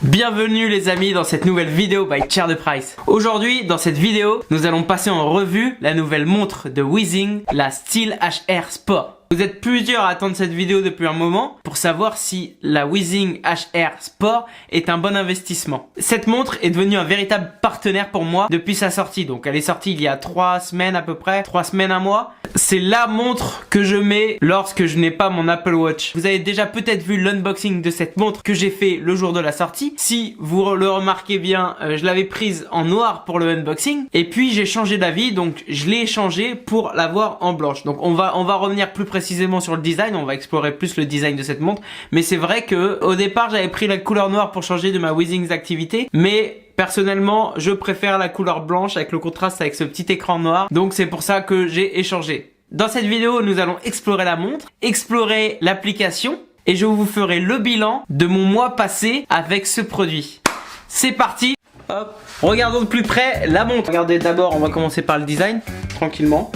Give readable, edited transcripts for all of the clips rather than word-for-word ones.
Bienvenue les amis dans cette nouvelle vidéo by Chair de Price. Aujourd'hui dans cette vidéo nous allons passer en revue la nouvelle montre de Weezing, la Steel HR Sport. Vous êtes plusieurs à attendre cette vidéo depuis un moment pour savoir si la Weezing HR Sport est un bon investissement. Cette montre est devenue un véritable partenaire pour moi depuis sa sortie. Donc elle est sortie il y a 3 semaines à peu près, 3 semaines, un mois. C'est la montre que je mets lorsque je n'ai pas mon Apple Watch. Vous avez déjà peut-être vu l'unboxing de cette montre que j'ai fait le jour de la sortie. Si vous le remarquez bien, je l'avais prise en noir pour le unboxing. Et puis j'ai changé d'avis, donc je l'ai changé pour l'avoir en blanche. Donc on va revenir plus précisément sur le design, on va explorer plus le design de cette montre. Mais c'est vrai que au départ j'avais pris la couleur noire pour changer de ma Weezing activité. Mais personnellement, je préfère la couleur blanche avec le contraste avec ce petit écran noir. Donc c'est pour ça que j'ai échangé. Dans cette vidéo, nous allons explorer la montre, explorer l'application et je vous ferai le bilan de mon mois passé avec ce produit. C'est parti. Hop. Regardons de plus près la montre. Regardez d'abord, on va commencer par le design, tranquillement.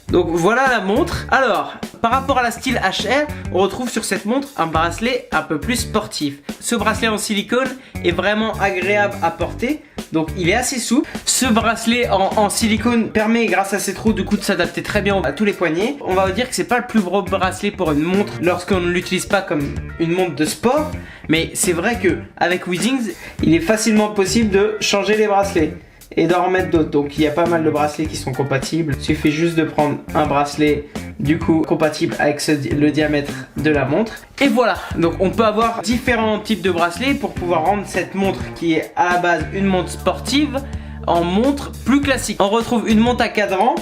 Donc voilà la montre. Alors, par rapport à la Steel HR, on retrouve sur cette montre un bracelet un peu plus sportif. Ce bracelet en silicone est vraiment agréable à porter. Donc il est assez souple. Ce bracelet en silicone permet, grâce à ses trous, du coup de s'adapter très bien à tous les poignets. On va dire que c'est pas le plus gros bracelet pour une montre lorsqu'on ne l'utilise pas comme une montre de sport. Mais c'est vrai que avec Weezing, il est facilement possible de changer les bracelets et d'en remettre d'autres. Donc il y a pas mal de bracelets qui sont compatibles. Il suffit juste de prendre un bracelet du coup compatible avec le diamètre de la montre. Et voilà, donc on peut avoir différents types de bracelets pour pouvoir rendre cette montre qui est à la base une montre sportive en montre plus classique. On retrouve une montre à cadran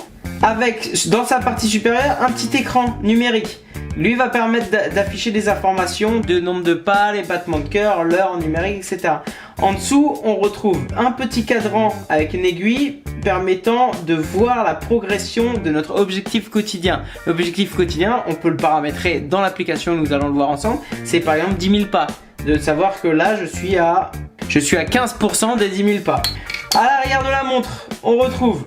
avec dans sa partie supérieure un petit écran numérique. Lui va permettre d'afficher des informations de nombre de pas, les battements de cœur, l'heure numérique, etc. En dessous, on retrouve un petit cadran avec une aiguille permettant de voir la progression de notre objectif quotidien. L'objectif quotidien, on peut le paramétrer dans l'application, nous allons le voir ensemble. C'est par exemple 10 000 pas. De savoir que là, je suis à 15% des 10 000 pas. À l'arrière de la montre, on retrouve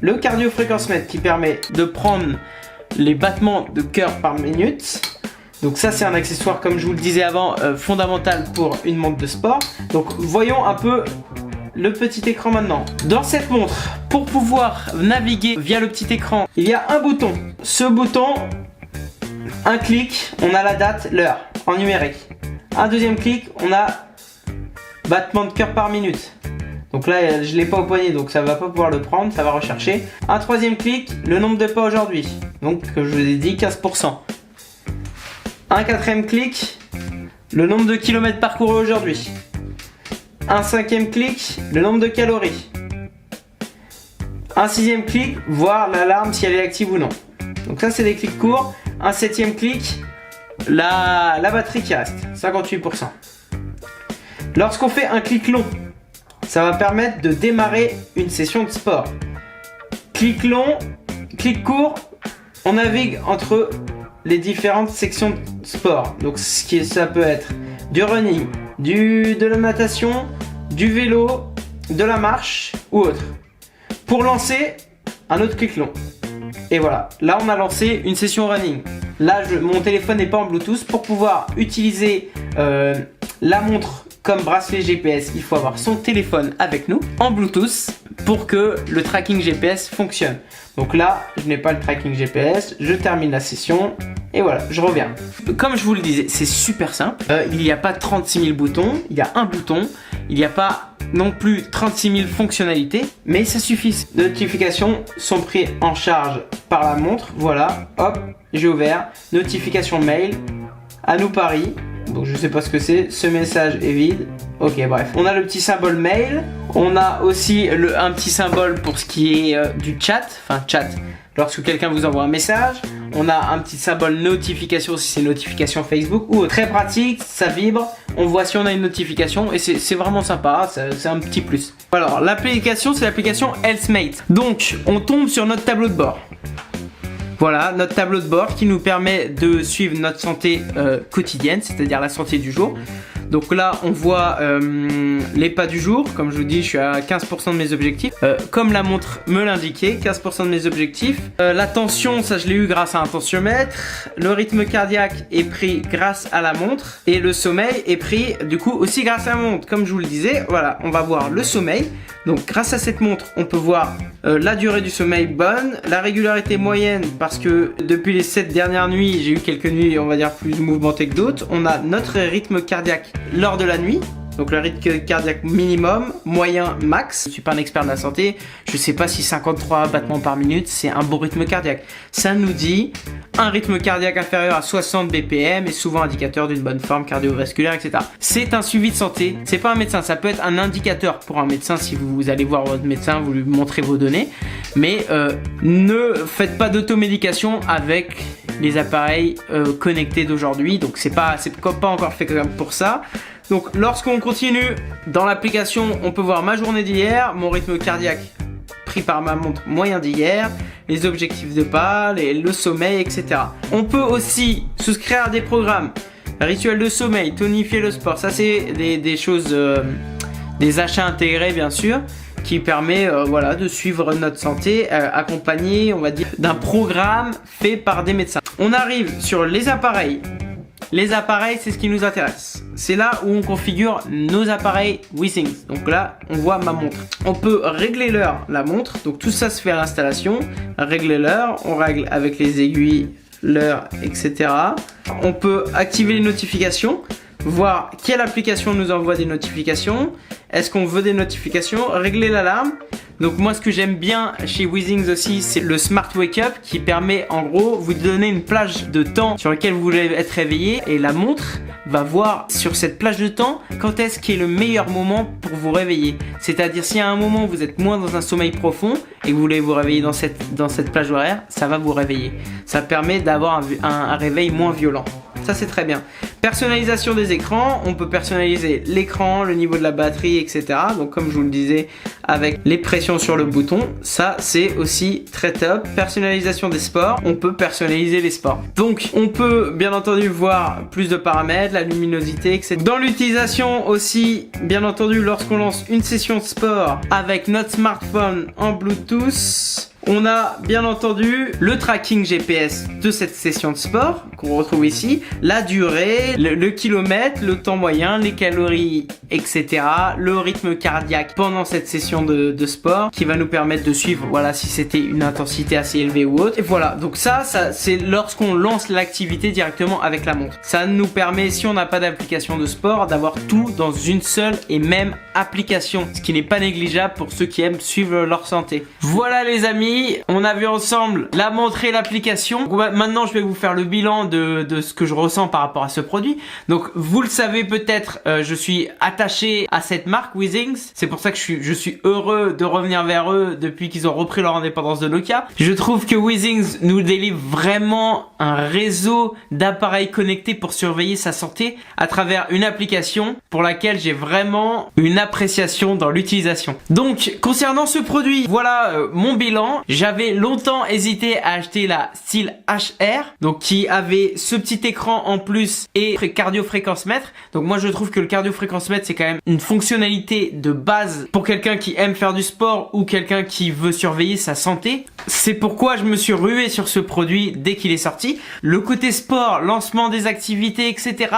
le cardio-fréquence-mètre qui permet de prendre les battements de cœur par minute. Donc ça c'est un accessoire, comme je vous le disais avant, fondamental pour une montre de sport. Donc voyons un peu le petit écran maintenant. Dans cette montre, pour pouvoir naviguer via le petit écran, il y a un bouton. Ce bouton, un clic, on a la date, l'heure en numérique. Un deuxième clic, on a battement de cœur par minute. Donc là, je ne l'ai pas au poignet, donc ça va pas pouvoir le prendre, ça va rechercher. Un troisième clic, le nombre de pas aujourd'hui. Donc, je vous ai dit 15%. Un quatrième clic, le nombre de kilomètres parcourus aujourd'hui. Un cinquième clic, le nombre de calories. Un sixième clic, voir l'alarme si elle est active ou non. Donc ça, c'est des clics courts. Un septième clic, la batterie qui reste, 58%. Lorsqu'on fait un clic long, ça va permettre de démarrer une session de sport. Clic long, clic court, on navigue entre les différentes sections de sport. Donc ça peut être du running, de la natation, du vélo, de la marche ou autre. Pour lancer, un autre clic long. Et voilà, là on a lancé une session running. Là mon téléphone n'est pas en Bluetooth. Pour pouvoir utiliser la montre comme bracelet GPS, il faut avoir son téléphone avec nous en Bluetooth pour que le tracking GPS fonctionne. Donc là, je n'ai pas le tracking GPS, je termine la session et voilà, je reviens. Comme je vous le disais, c'est super simple. Il n'y a pas 36 000 boutons, il y a un bouton. Il n'y a pas non plus 36 000 fonctionnalités, mais ça suffit. Les notifications sont prises en charge par la montre. Voilà, hop, j'ai ouvert. Notification mail, à nous Paris. Donc je sais pas ce que c'est, ce message est vide. Ok, bref. On a le petit symbole mail. On a aussi un petit symbole pour ce qui est du chat. Enfin chat, lorsque quelqu'un vous envoie un message. On a un petit symbole notification si c'est notification Facebook. Ou très pratique, ça vibre. On voit si on a une notification et c'est vraiment sympa, c'est un petit plus. Alors l'application, c'est l'application Healthmate. Donc on tombe sur notre tableau de bord. Voilà, notre tableau de bord qui nous permet de suivre notre santé quotidienne, c'est-à-dire la santé du jour. Donc là on voit les pas du jour. Comme je vous dis, je suis à 15% de mes objectifs, comme la montre me l'indiquait, 15% de mes objectifs. La tension, ça je l'ai eu grâce à un tensiomètre. Le rythme cardiaque est pris grâce à la montre, et le sommeil est pris du coup aussi grâce à la montre. Comme je vous le disais, voilà, on va voir le sommeil. Donc grâce à cette montre, on peut voir la durée du sommeil bonne, la régularité moyenne, parce que depuis les 7 dernières nuits, j'ai eu quelques nuits on va dire plus mouvementées que d'autres. On a notre rythme cardiaque lors de la nuit. Donc le rythme cardiaque minimum, moyen, max. Je suis pas un expert de la santé, je sais pas si 53 battements par minute c'est un bon rythme cardiaque. Ça nous dit un rythme cardiaque inférieur à 60 BPM est souvent indicateur d'une bonne forme cardiovasculaire, etc. C'est un suivi de santé, c'est pas un médecin, ça peut être un indicateur pour un médecin si vous allez voir votre médecin, vous lui montrez vos données. Mais ne faites pas d'automédication avec les appareils connectés d'aujourd'hui, donc c'est pas encore fait comme pour ça. Donc lorsqu'on continue dans l'application, on peut voir ma journée d'hier, mon rythme cardiaque pris par ma montre moyen d'hier, les objectifs de pas, le sommeil, etc. On peut aussi souscrire à des programmes, rituel de sommeil, tonifier le sport, ça c'est des choses, des achats intégrés bien sûr, qui permet voilà, de suivre notre santé, accompagné on va dire d'un programme fait par des médecins. On arrive sur les appareils. Les appareils, c'est ce qui nous intéresse. C'est là où on configure nos appareils Withings. Donc là, on voit ma montre. On peut régler l'heure, la montre. Donc tout ça se fait à l'installation. Régler l'heure, on règle avec les aiguilles l'heure, etc. On peut activer les notifications, voir quelle application nous envoie des notifications. Est-ce qu'on veut des notifications? Régler l'alarme. Donc moi ce que j'aime bien chez Withings aussi, c'est le Smart Wake Up qui permet en gros vous donner une plage de temps sur laquelle vous voulez être réveillé, et la montre va voir sur cette plage de temps quand est-ce qui est le meilleur moment pour vous réveiller. C'est-à-dire s'il y a un moment où vous êtes moins dans un sommeil profond et que vous voulez vous réveiller dans cette plage horaire, ça va vous réveiller. Ça permet d'avoir un réveil moins violent. Ça c'est très bien. Personnalisation des écrans, on peut personnaliser l'écran, le niveau de la batterie, etc. Donc comme je vous le disais, avec les pressions sur le bouton, ça c'est aussi très top. Personnalisation des sports, on peut personnaliser les sports. Donc on peut bien entendu voir plus de paramètres, la luminosité, etc. Dans l'utilisation aussi, bien entendu, lorsqu'on lance une session de sport avec notre smartphone en Bluetooth, on a bien entendu le tracking GPS de cette session de sport qu'on retrouve ici, la durée, le kilomètre, le temps moyen, les calories, etc. Le rythme cardiaque pendant cette session de sport qui va nous permettre de suivre, voilà, si c'était une intensité assez élevée ou autre. Et voilà, donc ça c'est lorsqu'on lance l'activité directement avec la montre. Ça nous permet, si on n'a pas d'application de sport, d'avoir tout dans une seule et même application, ce qui n'est pas négligeable pour ceux qui aiment suivre leur santé. Voilà les amis, on a vu ensemble la montre et l'application. Maintenant je vais vous faire le bilan de ce que je ressens par rapport à ce produit. Donc vous le savez peut-être, je suis attaché à cette marque Withings. C'est pour ça que je suis heureux de revenir vers eux depuis qu'ils ont repris leur indépendance de Nokia. Je trouve que Withings nous délivre vraiment un réseau d'appareils connectés pour surveiller sa santé à travers une application pour laquelle j'ai vraiment une appréciation dans l'utilisation. Donc concernant ce produit, voilà mon bilan. J'avais longtemps hésité à acheter la Steel HR, donc qui avait ce petit écran en plus et cardio-fréquence-mètre. Donc moi je trouve que le cardio-fréquence-mètre c'est quand même une fonctionnalité de base pour quelqu'un qui aime faire du sport ou quelqu'un qui veut surveiller sa santé. C'est pourquoi je me suis rué sur ce produit dès qu'il est sorti. Le côté sport, lancement des activités, etc.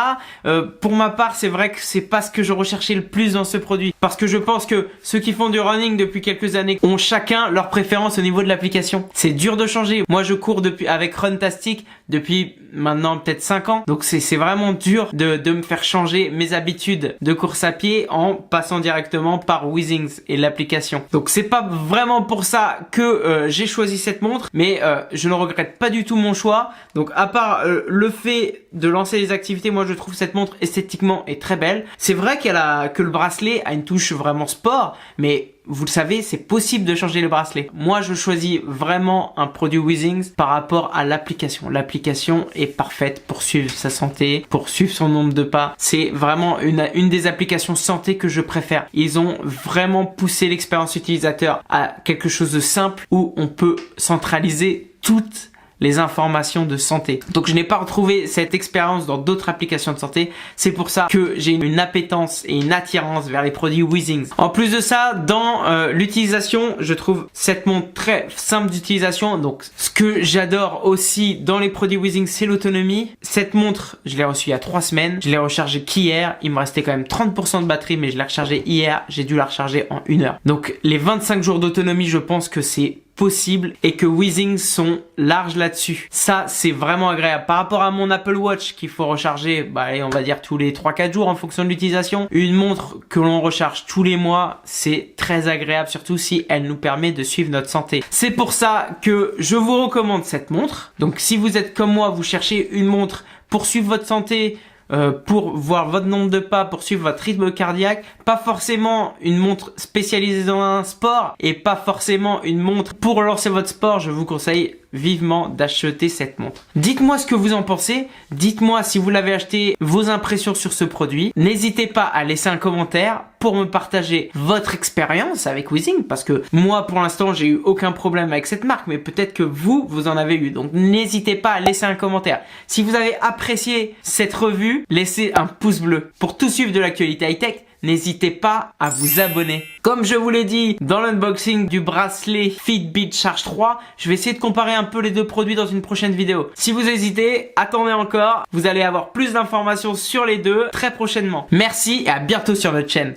Pour ma part, c'est vrai que c'est pas ce que je recherchais le plus dans ce produit, parce que je pense que ceux qui font du running depuis quelques années ont chacun leur préférence au niveau de l'application. C'est dur de changer. Moi, je cours avec Runtastic depuis maintenant peut-être 5 ans, donc c'est vraiment dur de me faire changer mes habitudes de course à pied en passant directement par Withings et l'application. Donc c'est pas vraiment pour ça que j'ai choisi cette montre, mais je ne regrette pas du tout mon choix. Donc à part le fait de lancer les activités, moi je trouve cette montre esthétiquement est très belle. C'est vrai que le bracelet a une touche vraiment sport, mais vous le savez, c'est possible de changer le bracelet. Moi, je choisis vraiment un produit Withings par rapport à l'application. L'application est parfaite pour suivre sa santé, pour suivre son nombre de pas. C'est vraiment une des applications santé que je préfère. Ils ont vraiment poussé l'expérience utilisateur à quelque chose de simple où on peut centraliser toutes les informations de santé. Donc je n'ai pas retrouvé cette expérience dans d'autres applications de santé. C'est pour ça que j'ai une appétence et une attirance vers les produits Weezings. En plus de ça, dans l'utilisation, je trouve cette montre très simple d'utilisation. Donc ce que j'adore aussi dans les produits Weezings, c'est l'autonomie. Cette montre, je l'ai reçue il y a 3 semaines. Je l'ai rechargée qu'hier. Il me restait quand même 30% de batterie, mais je l'ai rechargée hier. J'ai dû la recharger en 1 heure. Donc les 25 jours d'autonomie, je pense que c'est possible et que Weezings sont larges là-dessus. Ça, c'est vraiment agréable. Par rapport à mon Apple Watch qu'il faut recharger, allez, on va dire tous les 3-4 jours en fonction de l'utilisation. Une montre que l'on recharge tous les mois, c'est très agréable, surtout si elle nous permet de suivre notre santé. C'est pour ça que je vous recommande cette montre. Donc si vous êtes comme moi, vous cherchez une montre pour suivre votre santé, pour voir votre nombre de pas, pour suivre votre rythme cardiaque, pas forcément une montre spécialisée dans un sport et pas forcément une montre pour lancer votre sport, je vous conseille vivement d'acheter cette montre. Dites-moi ce que vous en pensez, dites-moi si vous l'avez acheté, vos impressions sur ce produit. N'hésitez pas à laisser un commentaire pour me partager votre expérience avec Weezing, parce que moi pour l'instant j'ai eu aucun problème avec cette marque, mais peut-être que vous en avez eu. Donc n'hésitez pas à laisser un commentaire. Si vous avez apprécié cette revue, laissez un pouce bleu. Pour tout suivre de l'actualité high-tech, n'hésitez pas à vous abonner. Comme je vous l'ai dit dans l'unboxing du bracelet Fitbit Charge 3, je vais essayer de comparer un peu les deux produits dans une prochaine vidéo. Si vous hésitez, attendez encore, vous allez avoir plus d'informations sur les deux très prochainement. Merci et à bientôt sur notre chaîne.